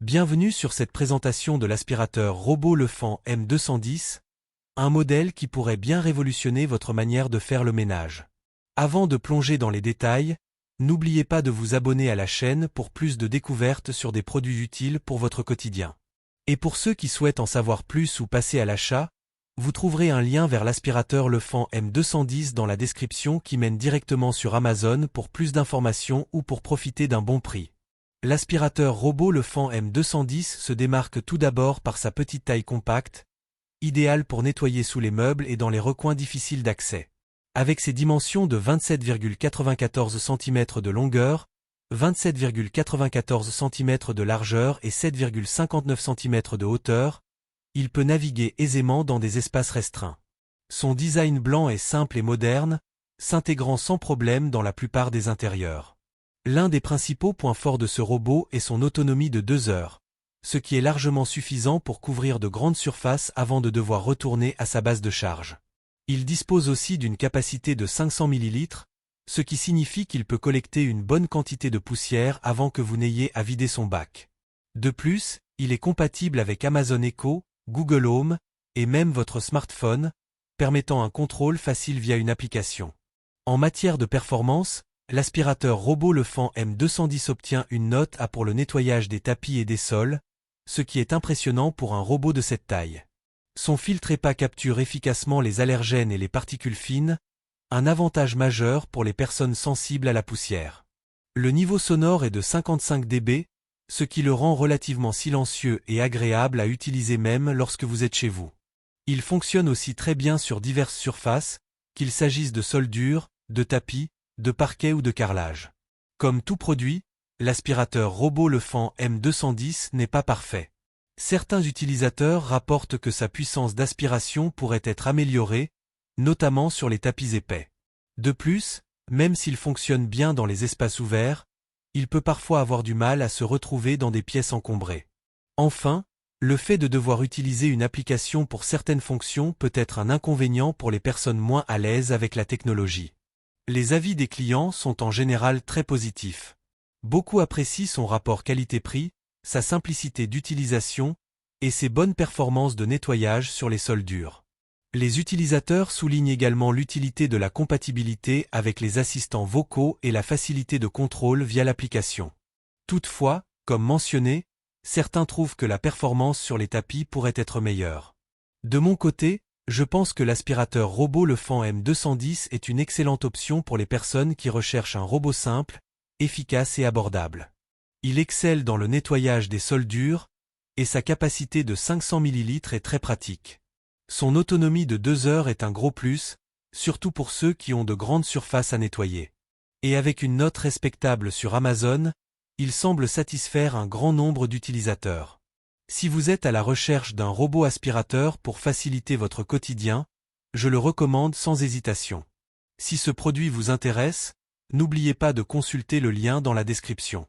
Bienvenue sur cette présentation de l'aspirateur robot Lefan M210, un modèle qui pourrait bien révolutionner votre manière de faire le ménage. Avant de plonger dans les détails, n'oubliez pas de vous abonner à la chaîne pour plus de découvertes sur des produits utiles pour votre quotidien. Et pour ceux qui souhaitent en savoir plus ou passer à l'achat, vous trouverez un lien vers l'aspirateur Lefan M210 dans la description qui mène directement sur Amazon pour plus d'informations ou pour profiter d'un bon prix. L'aspirateur robot Lefan M210 se démarque tout d'abord par sa petite taille compacte, idéale pour nettoyer sous les meubles et dans les recoins difficiles d'accès. Avec ses dimensions de 27,94 cm de longueur, 27,94 cm de largeur et 7,59 cm de hauteur, il peut naviguer aisément dans des espaces restreints. Son design blanc est simple et moderne, s'intégrant sans problème dans la plupart des intérieurs. L'un des principaux points forts de ce robot est son autonomie de 2 heures, ce qui est largement suffisant pour couvrir de grandes surfaces avant de devoir retourner à sa base de charge. Il dispose aussi d'une capacité de 500 ml, ce qui signifie qu'il peut collecter une bonne quantité de poussière avant que vous n'ayez à vider son bac. De plus, il est compatible avec Amazon Echo, Google Home, et même votre smartphone, permettant un contrôle facile via une application. En matière de performance, l'aspirateur robot Lefan M210 obtient une note A pour le nettoyage des tapis et des sols, ce qui est impressionnant pour un robot de cette taille. Son filtre HEPA capture efficacement les allergènes et les particules fines, un avantage majeur pour les personnes sensibles à la poussière. Le niveau sonore est de 55 dB, ce qui le rend relativement silencieux et agréable à utiliser même lorsque vous êtes chez vous. Il fonctionne aussi très bien sur diverses surfaces, qu'il s'agisse de sols durs, de tapis, de parquet ou de carrelage. Comme tout produit, l'aspirateur robot Lefan M210 n'est pas parfait. Certains utilisateurs rapportent que sa puissance d'aspiration pourrait être améliorée, notamment sur les tapis épais. De plus, même s'il fonctionne bien dans les espaces ouverts, il peut parfois avoir du mal à se retrouver dans des pièces encombrées. Enfin, le fait de devoir utiliser une application pour certaines fonctions peut être un inconvénient pour les personnes moins à l'aise avec la technologie. Les avis des clients sont en général très positifs. Beaucoup apprécient son rapport qualité-prix, sa simplicité d'utilisation et ses bonnes performances de nettoyage sur les sols durs. Les utilisateurs soulignent également l'utilité de la compatibilité avec les assistants vocaux et la facilité de contrôle via l'application. Toutefois, comme mentionné, certains trouvent que la performance sur les tapis pourrait être meilleure. De mon côté, je pense que l'aspirateur robot Lefan M210 est une excellente option pour les personnes qui recherchent un robot simple, efficace et abordable. Il excelle dans le nettoyage des sols durs, et sa capacité de 500 ml est très pratique. Son autonomie de 2 heures est un gros plus, surtout pour ceux qui ont de grandes surfaces à nettoyer. Et avec une note respectable sur Amazon, il semble satisfaire un grand nombre d'utilisateurs. Si vous êtes à la recherche d'un robot aspirateur pour faciliter votre quotidien, je le recommande sans hésitation. Si ce produit vous intéresse, n'oubliez pas de consulter le lien dans la description.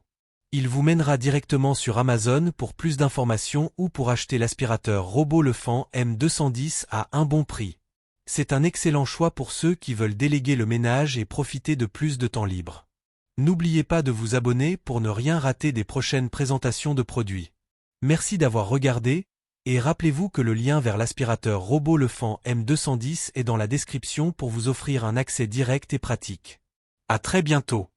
Il vous mènera directement sur Amazon pour plus d'informations ou pour acheter l'aspirateur robot Lefan M210 à un bon prix. C'est un excellent choix pour ceux qui veulent déléguer le ménage et profiter de plus de temps libre. N'oubliez pas de vous abonner pour ne rien rater des prochaines présentations de produits. Merci d'avoir regardé, et rappelez-vous que le lien vers l'aspirateur robot Lefan M210 est dans la description pour vous offrir un accès direct et pratique. À très bientôt.